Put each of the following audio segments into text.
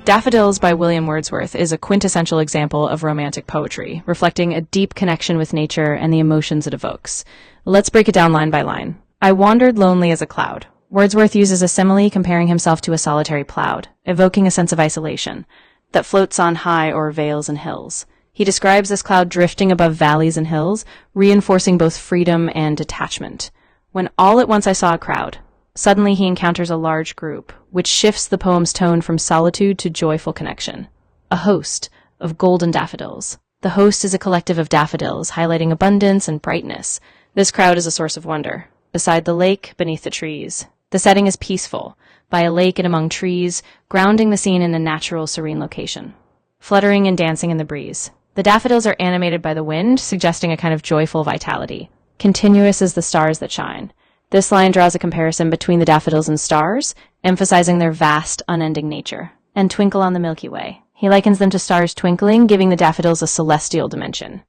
Daffodils by William Wordsworth is a quintessential example of romantic poetry, reflecting a deep connection with nature and the emotions it evokes. Let's break it down line by line. I wandered lonely as a cloud. Wordsworth uses a simile comparing himself to a solitary cloud, evoking a sense of isolation that floats on high o'er vales and hills. He describes this cloud drifting above valleys and hills, reinforcing both freedom and detachment. When all at once I saw a crowd, suddenly he encounters a large group, which shifts the poem's tone from solitude to joyful connection. A host of golden daffodils. The host is a collective of daffodils, highlighting abundance and brightness. This crowd is a source of wonder. Beside the lake, beneath the trees. The setting is peaceful, by a lake and among trees, grounding the scene in a natural, serene location. Fluttering and dancing in the breeze. The daffodils are animated by the wind, suggesting a kind of joyful vitality. Continuous as the stars that shine. This line draws a comparison between the daffodils and stars, emphasizing their vast, unending nature. And twinkle on the Milky Way. He likens them to stars twinkling, giving the daffodils a celestial dimension.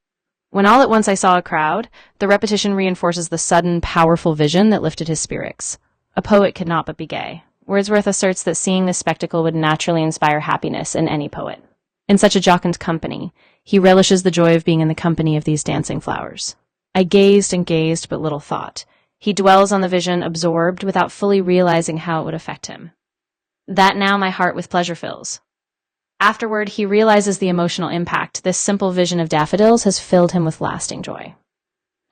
When all at once I saw a crowd, the repetition reinforces the sudden, powerful vision that lifted his spirits. A poet could not but be gay. Wordsworth asserts that seeing this spectacle would naturally inspire happiness in any poet. In such a jocund company, he relishes the joy of being in the company of these dancing flowers. I gazed and gazed, but little thought. He dwells on the vision, absorbed, without fully realizing how it would affect him. That now my heart with pleasure fills. Afterward, he realizes the emotional impact this simple vision of daffodils has filled him with lasting joy.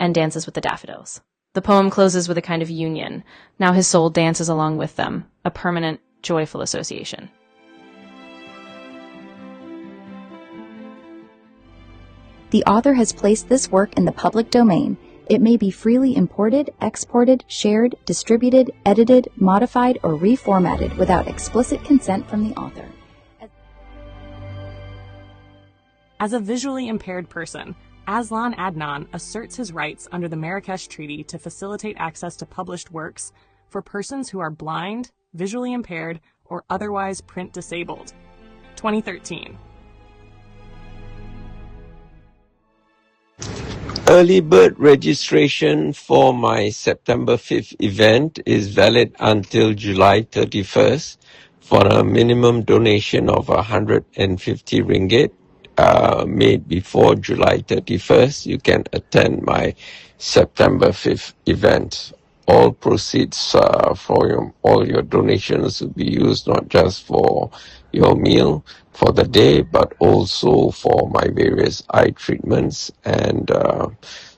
And dances with the daffodils. The poem closes with a kind of union. Now his soul dances along with them, a permanent, joyful association. The author has placed this work in the public domain. It may be freely imported, exported, shared, distributed, edited, modified, or reformatted without explicit consent from the author. As a visually impaired person, Aslan Adnan asserts his rights under the Marrakesh Treaty to facilitate access to published works for persons who are blind, visually impaired, or otherwise print disabled. 2013. Early bird registration for my September 5th event is valid until July 31st for a minimum donation of 150 ringgit. Made before July 31st, you can attend my September 5th event. All proceeds for all your donations will be used not just for your meal for the day, but also for my various eye treatments and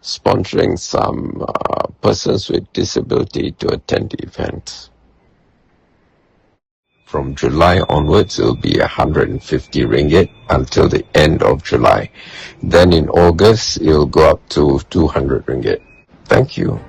sponsoring some persons with disability to attend the event. From July onwards, it will be 150 ringgit until the end of July. Then in August, it will go up to 200 ringgit. Thank you.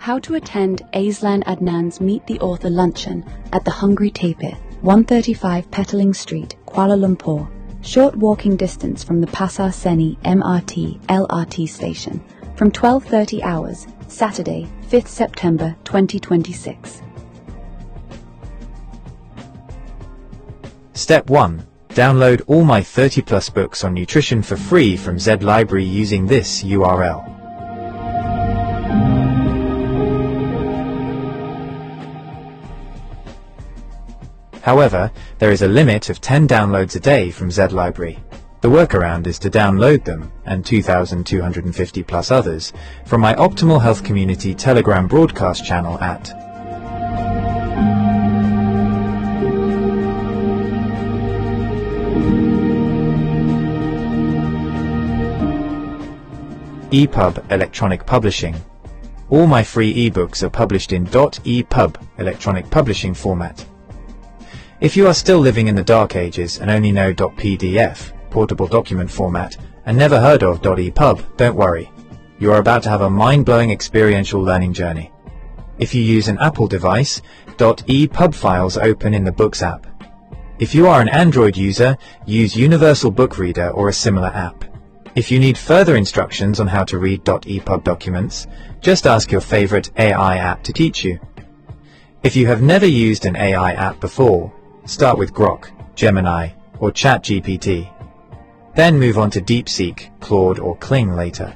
How to attend Aslan Adnan's Meet the Author luncheon at the Hungry Tapir, 135 Petaling Street, Kuala Lumpur. Short walking distance from the Pasar Seni MRT LRT station. From 12:30 hours, Saturday, 5th September 2026. Step 1. Download all my 30+ books on nutrition for free from Z Library using this URL. However, there is a limit of 10 downloads a day from Z Library. The workaround is to download them, and 2,250 plus others, from my Optimal Health Community Telegram broadcast channel at EPUB Electronic Publishing. All my free ebooks are published in .epub electronic publishing format. If you are still living in the dark ages and only know .pdf, portable document format, and never heard of .epub, don't worry. You are about to have a mind-blowing experiential learning journey. If you use an Apple device, .epub files open in the Books app. If you are an Android user, use Universal Book Reader or a similar app. If you need further instructions on how to read .epub documents, just ask your favorite AI app to teach you. If you have never used an AI app before, start with Grok, Gemini, or ChatGPT. Then move on to DeepSeek, Claude, or Kling later.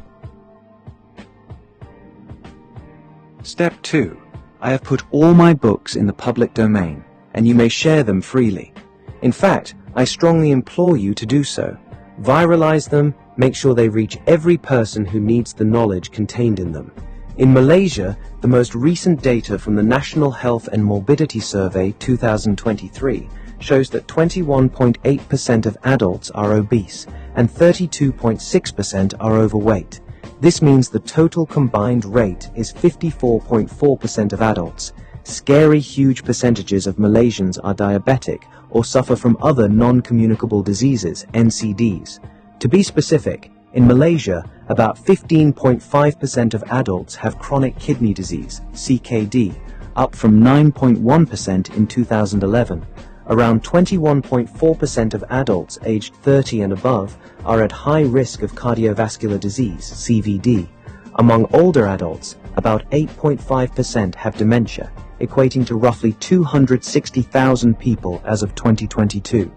Step 2. I have put all my books in the public domain, and you may share them freely. In fact, I strongly implore you to do so. Viralize them, make sure they reach every person who needs the knowledge contained in them. In Malaysia, the most recent data from the National Health and Morbidity Survey 2023 shows that 21.8% of adults are obese and 32.6% are overweight. This means the total combined rate is 54.4% of adults. Scary huge percentages of Malaysians are diabetic or suffer from other non-communicable diseases, NCDs. To be specific, in Malaysia, about 15.5% of adults have chronic kidney disease, CKD, up from 9.1% in 2011. Around 21.4% of adults aged 30 and above are at high risk of cardiovascular disease, CVD. Among older adults, about 8.5% have dementia, equating to roughly 260,000 people as of 2022.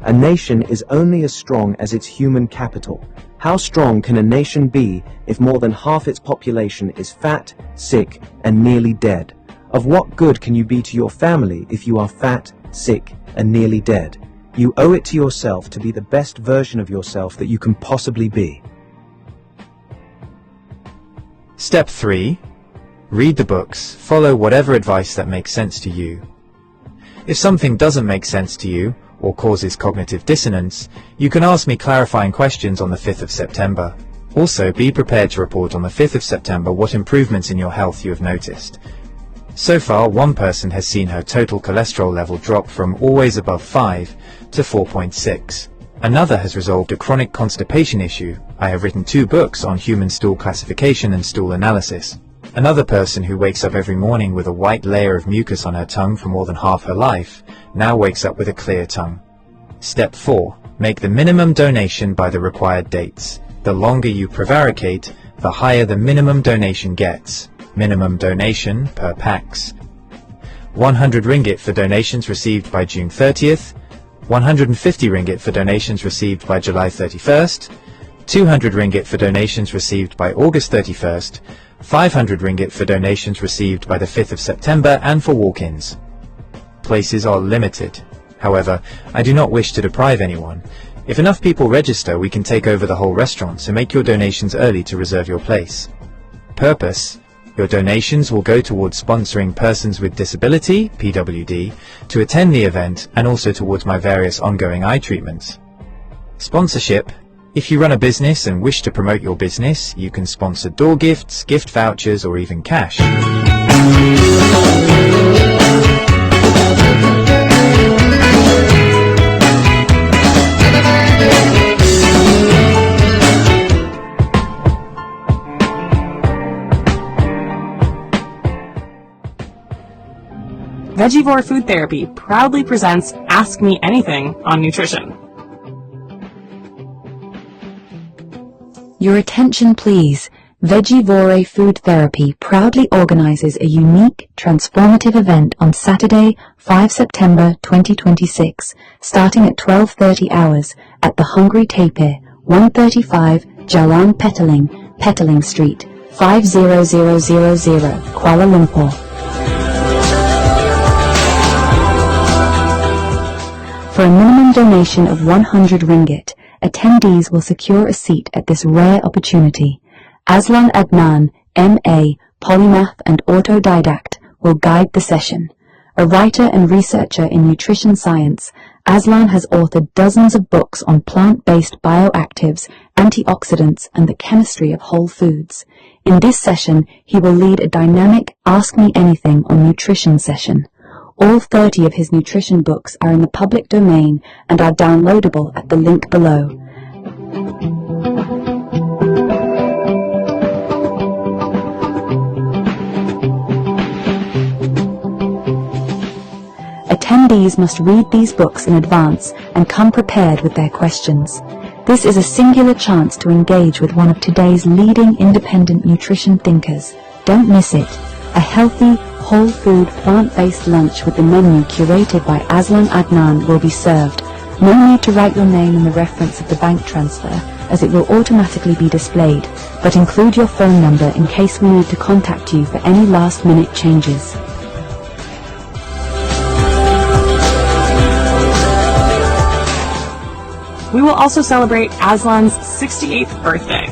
A nation is only as strong as its human capital. How strong can a nation be if more than half its population is fat, sick, and nearly dead? Of what good can you be to your family if you are fat, sick, and nearly dead? You owe it to yourself to be the best version of yourself that you can possibly be. Step 3. Read the books, follow whatever advice that makes sense to you. If something doesn't make sense to you, or causes cognitive dissonance, you can ask me clarifying questions on the 5th of September. Also, be prepared to report on the 5th of September what improvements in your health you have noticed. So far, one person has seen her total cholesterol level drop from always above 5 to 4.6. Another has resolved a chronic constipation issue. I have written 2 books on human stool classification and stool analysis. Another person who wakes up every morning with a white layer of mucus on her tongue for more than half her life, now wakes up with a clear tongue. Step 4. Make the minimum donation by the required dates. The longer you prevaricate, the higher the minimum donation gets. Minimum donation per pax: 100 ringgit for donations received by June 30th, 150 ringgit for donations received by July 31st, 200 ringgit for donations received by August 31st, 500 ringgit for donations received by the 5th of September, and for walk-ins. Places are limited. However, I do not wish to deprive anyone. If enough people register, we can take over the whole restaurant, so make your donations early to reserve your place. Purpose: your donations will go towards sponsoring persons with disability, PWD, to attend the event, and also towards my various ongoing eye treatments. Sponsorship: if you run a business and wish to promote your business, you can sponsor door gifts, gift vouchers, or even cash. Vegivore Food Therapy proudly presents Ask Me Anything on nutrition. Your attention please. Vegivore Food Therapy proudly organizes a unique, transformative event on Saturday, 5 September 2026, starting at 12:30 hours at the Hungry Tapir, 135 Jalan Petaling Street, 50000, Kuala Lumpur. For a minimum donation of 100 ringgit, attendees will secure a seat at this rare opportunity. Aslan Adnan, MA, polymath and autodidact, will guide the session. A writer and researcher in nutrition science, Aslan has authored dozens of books on plant-based bioactives, antioxidants, and the chemistry of whole foods. In this session, he will lead a dynamic Ask Me Anything on Nutrition session. All 30 of his nutrition books are in the public domain and are downloadable at the link below. Attendees must read these books in advance and come prepared with their questions. This is a singular chance to engage with one of today's leading independent nutrition thinkers. Don't miss it. A healthy, whole food, plant-based lunch with the menu curated by Aslan Adnan will be served. No need to write your name and the reference of the bank transfer, as it will automatically be displayed, but include your phone number in case we need to contact you for any last-minute changes. We will also celebrate Aslan's 68th birthday.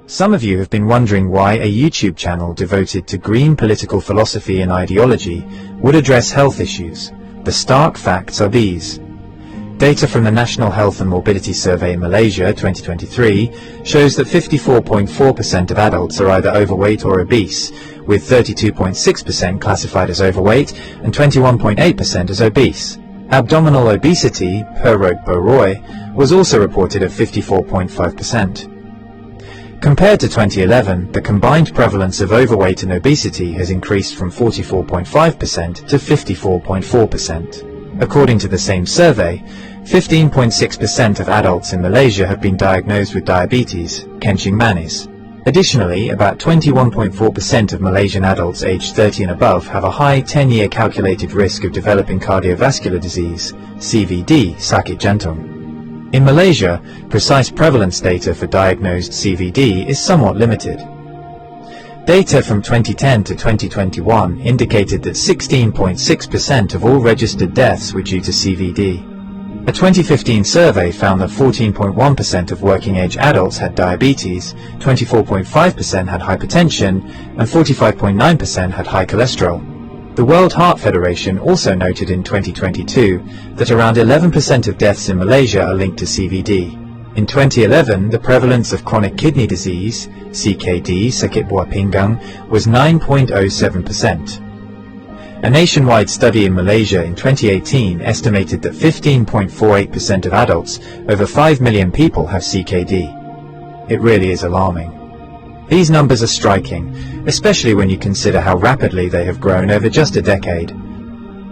Some of you have been wondering why a YouTube channel devoted to green political philosophy and ideology would address health issues. The stark facts are these. Data from the National Health and Morbidity Survey in Malaysia 2023 shows that 54.4% of adults are either overweight or obese, with 32.6% classified as overweight and 21.8% as obese. Abdominal obesity, per Roy, was also reported at 54.5%. Compared to 2011, the combined prevalence of overweight and obesity has increased from 44.5% to 54.4%. According to the same survey, 15.6% of adults in Malaysia have been diagnosed with diabetes, kencing manis. Additionally, about 21.4% of Malaysian adults aged 30 and above have a high 10-year calculated risk of developing cardiovascular disease, CVD, sakit jantung. In Malaysia, precise prevalence data for diagnosed CVD is somewhat limited. Data from 2010 to 2021 indicated that 16.6% of all registered deaths were due to CVD. A 2015 survey found that 14.1% of working-age adults had diabetes, 24.5% had hypertension, and 45.9% had high cholesterol. The World Heart Federation also noted in 2022 that around 11% of deaths in Malaysia are linked to CVD. In 2011, the prevalence of chronic kidney disease, CKD, sakit buah pinggang, was 9.07%. A nationwide study in Malaysia in 2018 estimated that 15.48% of adults, over 5 million people, have CKD. It really is alarming. These numbers are striking, especially when you consider how rapidly they have grown over just a decade.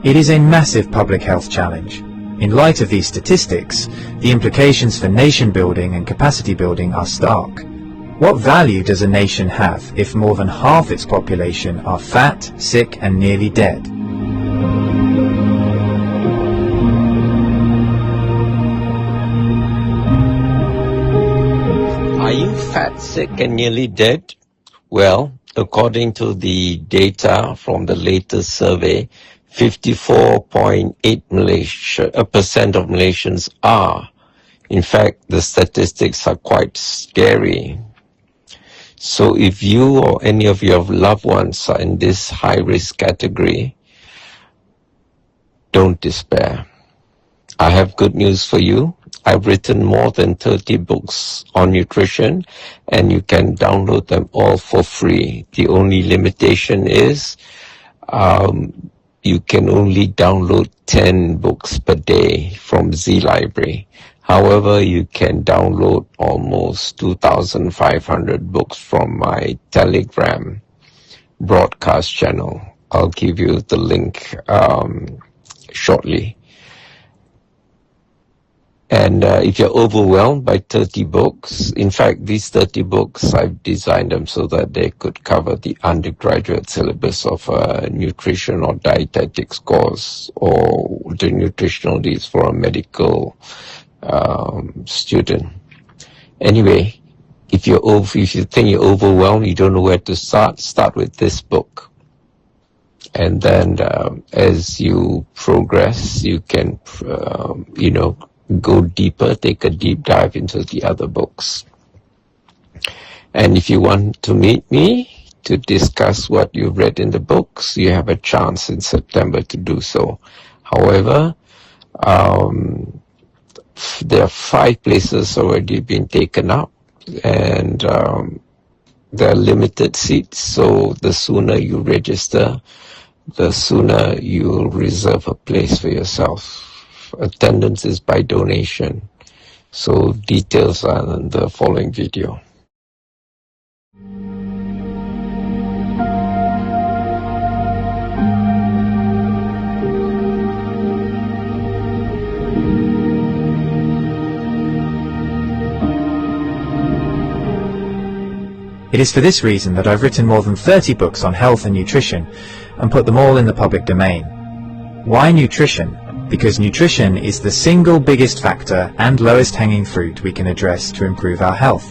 It is a massive public health challenge. In light of these statistics, the implications for nation building and capacity building are stark. What value does a nation have if more than half its population are fat, sick, and nearly dead? Are you fat, sick, and nearly dead? Well, according to the data from the latest survey, 54.8% of Malaysians are. In fact, the statistics are quite scary. So if you or any of your loved ones are in this high-risk category, don't despair. I have good news for you. I've written more than 30 books on nutrition, and you can download them all for free. The only limitation is you can only download 10 books per day from Z Library. However, you can download almost 2,500 books from my Telegram broadcast channel. I'll give you the link shortly. And if you're overwhelmed by 30 books, in fact, these 30 books, I've designed them so that they could cover the undergraduate syllabus of a nutrition or dietetics course, or the nutritional needs for a medical student. Anyway, if you think you're overwhelmed, you don't know where to start with this book. And then as you progress, you can, go deeper, take a deep dive into the other books. And if you want to meet me to discuss what you've read in the books, you have a chance in September to do so. However, there are 5 places already been taken up, and there are limited seats, so the sooner you register, the sooner you'll reserve a place for yourself. Attendance is by donation, so details are in the following video. It is for this reason that I've written more than 30 books on health and nutrition and put them all in the public domain. Why nutrition? Because nutrition is the single biggest factor and lowest hanging fruit we can address to improve our health.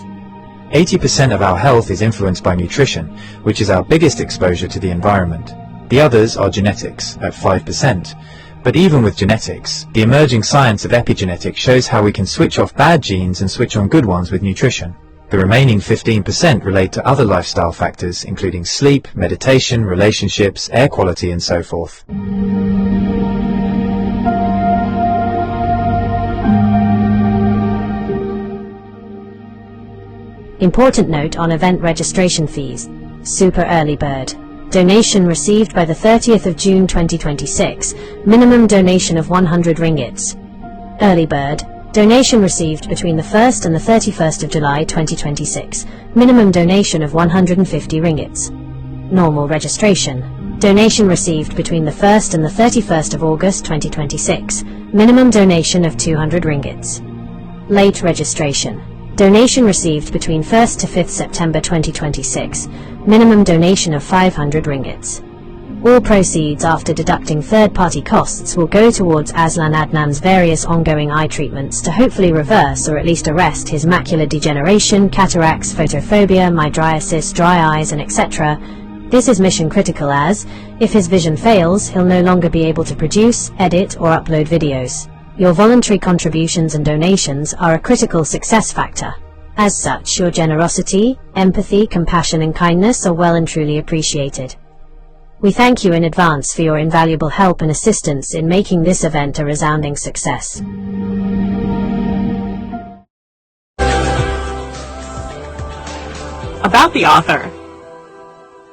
80% of our health is influenced by nutrition, which is our biggest exposure to the environment. The others are genetics, at 5%. But even with genetics, the emerging science of epigenetics shows how we can switch off bad genes and switch on good ones with nutrition. The remaining 15% relate to other lifestyle factors, including sleep, meditation, relationships, air quality, and so forth. Important note on event registration fees. Super Early Bird. Donation received by the 30th of June 2026. Minimum donation of 100 ringgits. Early Bird. Donation received between the 1st and the 31st of July 2026. Minimum donation of 150 ringgits. Normal registration. Donation received between the 1st and the 31st of August 2026. Minimum donation of 200 ringgits. Late registration. Donation received between 1st to 5th September 2026. Minimum donation of 500 ringgits. All proceeds after deducting third-party costs will go towards Aslan Adnan's various ongoing eye treatments to hopefully reverse or at least arrest his macular degeneration, cataracts, photophobia, mydriasis, dry eyes, and etc. This is mission critical as, if his vision fails, he'll no longer be able to produce, edit, or upload videos. Your voluntary contributions and donations are a critical success factor. As such, your generosity, empathy, compassion, and kindness are well and truly appreciated. We thank you in advance for your invaluable help and assistance in making this event a resounding success. About the author.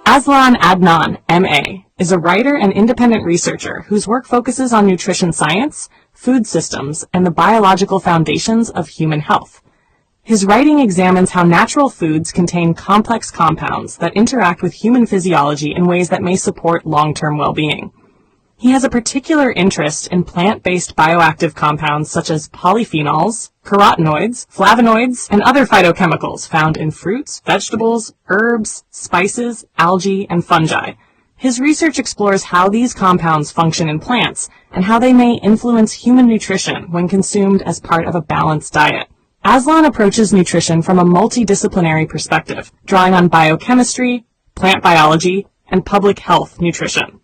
Aslan Adnan, M.A., is a writer and independent researcher whose work focuses on nutrition science, food systems, and the biological foundations of human health. His writing examines how natural foods contain complex compounds that interact with human physiology in ways that may support long-term well-being. He has a particular interest in plant-based bioactive compounds such as polyphenols, carotenoids, flavonoids, and other phytochemicals found in fruits, vegetables, herbs, spices, algae, and fungi. His research explores how these compounds function in plants and how they may influence human nutrition when consumed as part of a balanced diet. Aslan approaches nutrition from a multidisciplinary perspective, drawing on biochemistry, plant biology, and public health nutrition.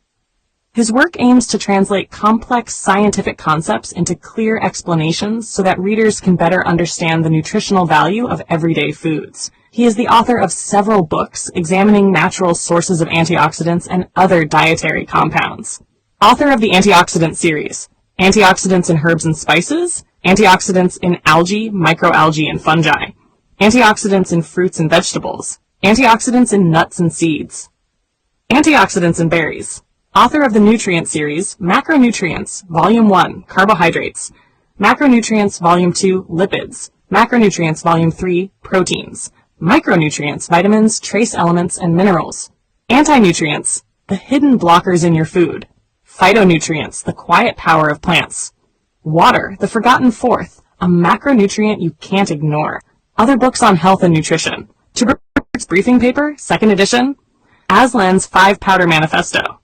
His work aims to translate complex scientific concepts into clear explanations so that readers can better understand the nutritional value of everyday foods. He is the author of several books examining natural sources of antioxidants and other dietary compounds. Author of the Antioxidant series, Antioxidants in Herbs and Spices, Antioxidants in Algae, Microalgae, and Fungi, Antioxidants in Fruits and Vegetables, Antioxidants in Nuts and Seeds, Antioxidants in Berries. Author of the Nutrient series, Macronutrients, Volume 1, Carbohydrates, Macronutrients, Volume 2, Lipids, Macronutrients, Volume 3, Proteins, Micronutrients, Vitamins, Trace Elements, and Minerals, Anti-nutrients, the hidden blockers in your food, Phytonutrients, the quiet power of plants, Water, the forgotten fourth, a macronutrient you can't ignore, other books on health and nutrition, Tuber's Briefing Paper, 2nd edition, Aslan's 5-Powder Manifesto,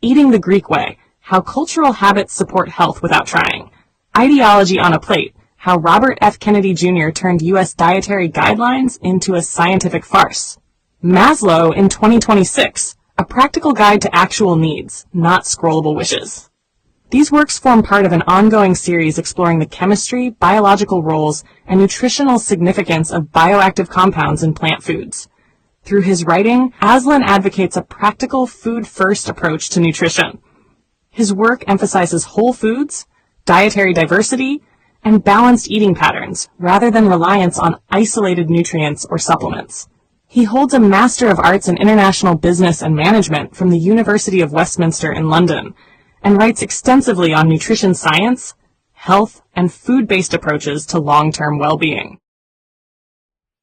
Eating the Greek Way, How Cultural Habits Support Health Without Trying, Ideology on a Plate, How Robert F. Kennedy Jr. Turned U.S. Dietary Guidelines into a Scientific Farce, Maslow in 2026, A Practical Guide to Actual Needs, Not Scrollable Wishes. These works form part of an ongoing series exploring the chemistry, biological roles, and nutritional significance of bioactive compounds in plant foods. Through his writing, Aslan advocates a practical food-first approach to nutrition. His work emphasizes whole foods, dietary diversity, and balanced eating patterns, rather than reliance on isolated nutrients or supplements. He holds a Master of Arts in International Business and Management from the University of Westminster in London, and writes extensively on nutrition science, health, and food-based approaches to long-term well-being.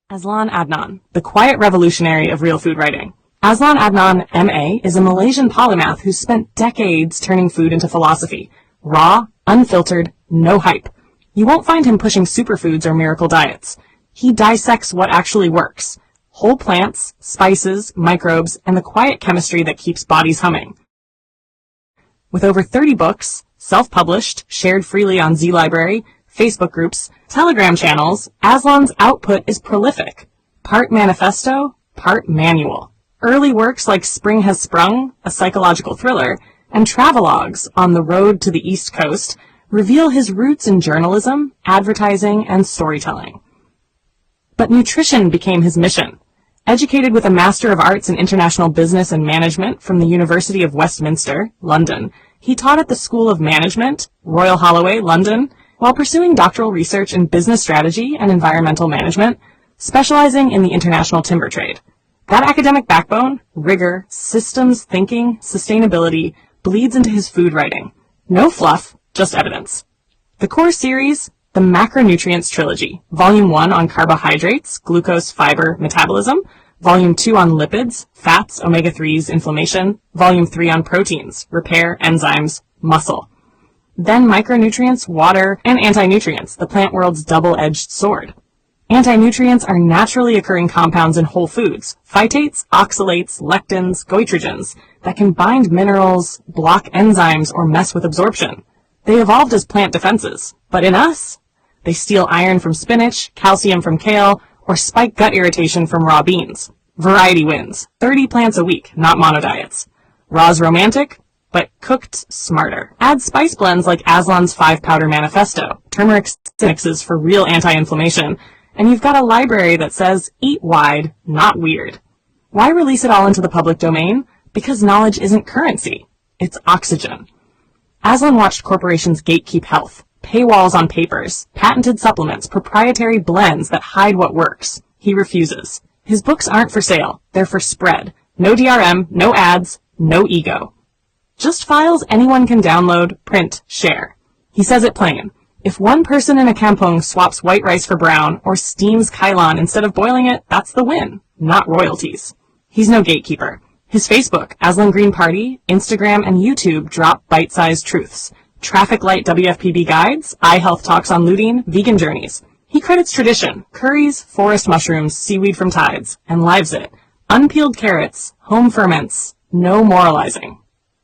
Aslan Adnan, the quiet revolutionary of real food writing. Aslan Adnan, M.A., is a Malaysian polymath who spent decades turning food into philosophy. Raw, unfiltered, no hype. You won't find him pushing superfoods or miracle diets. He dissects what actually works. whole plants, spices, microbes, and the quiet chemistry that keeps bodies humming. With over 30 books, self-published, shared freely on Z-Library, Facebook groups, Telegram channels, Aslan's output is prolific. Part manifesto, part manual. Early works like Spring Has Sprung, a psychological thriller, and travelogues on the road to the East Coast reveal his roots in journalism, advertising, and storytelling. But nutrition became his mission. Educated with a Master of Arts in International Business and Management from the University of Westminster, London, he taught at the School of Management, Royal Holloway, London, while pursuing doctoral research in business strategy and environmental management, specializing in the international timber trade. That academic backbone, rigor, systems thinking, sustainability, bleeds into his food writing. No fluff, just evidence. The core series, the Macronutrients Trilogy, Volume 1 on carbohydrates, glucose, fiber, metabolism, Volume 2 on lipids, fats, omega-3s, inflammation, Volume 3 on proteins, repair, enzymes, muscle. Then micronutrients, water, and anti-nutrients, the plant world's double-edged sword. Anti-nutrients are naturally occurring compounds in whole foods, phytates, oxalates, lectins, goitrogens, that can bind minerals, block enzymes, or mess with absorption. They evolved as plant defenses, but in us, they steal iron from spinach, calcium from kale, or spike gut irritation from raw beans. Variety wins. 30 plants a week, not monodiets. Raw's romantic, but cooked smarter. Add spice blends like Aslan's 5-powder manifesto, turmeric mixes for real anti-inflammation, and you've got a library that says, eat wide, not weird. Why release it all into the public domain? Because knowledge isn't currency. It's oxygen. Aslan watched corporations gatekeep health, paywalls on papers, patented supplements, proprietary blends that hide what works. He refuses. His books aren't for sale. They're for spread. No DRM, no ads, no ego. Just files anyone can download, print, share. He says it plain. If one person in a kampong swaps white rice for brown or steams kailan instead of boiling it, that's the win, not royalties. He's no gatekeeper. His Facebook, Aslan Green Party, Instagram, and YouTube drop bite-sized truths. Traffic light WFPB guides, eye health talks on lutein, vegan journeys. He credits tradition, curries, forest mushrooms, seaweed from tides, and lives it. Unpeeled carrots, home ferments, no moralizing.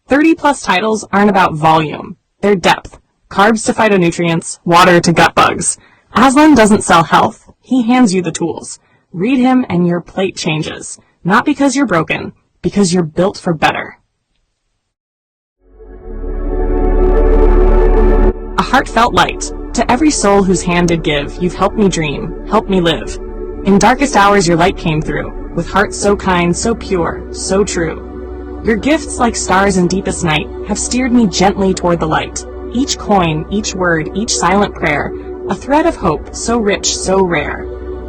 30-plus titles aren't about volume. They're depth. Carbs to phytonutrients, water to gut bugs. Aslan doesn't sell health. He hands you the tools. Read him and your plate changes. Not because you're broken, because you're built for better. A heartfelt light. To every soul whose hand did give, you've helped me dream, helped me live. In darkest hours your light came through, with hearts so kind, so pure, so true. Your gifts, like stars in deepest night, have steered me gently toward the light. Each coin, each word, each silent prayer, a thread of hope so rich, so rare.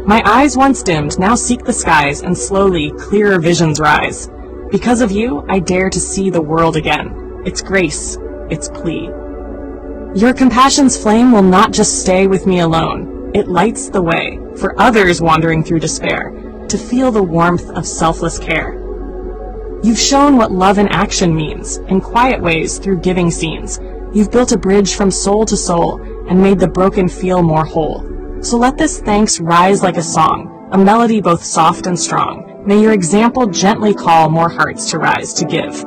My eyes once dimmed now seek the skies, and slowly clearer visions rise. Because of you, I dare to see the world again. Its grace, its plea. Your compassion's flame will not just stay with me alone. It lights the way for others wandering through despair to feel the warmth of selfless care. You've shown what love in action means, in quiet ways through giving scenes. You've built a bridge from soul to soul and made the broken feel more whole. So let this thanks rise like a song, a melody both soft and strong. May your example gently call more hearts to rise to give.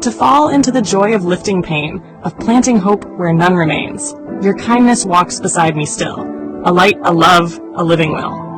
To fall into the joy of lifting pain, of planting hope where none remains. Your kindness walks beside me still, a light, a love, a living will.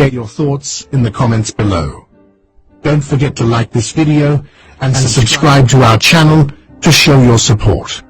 share your thoughts in the comments below. Don't forget to like this video and to subscribe to our channel to show your support.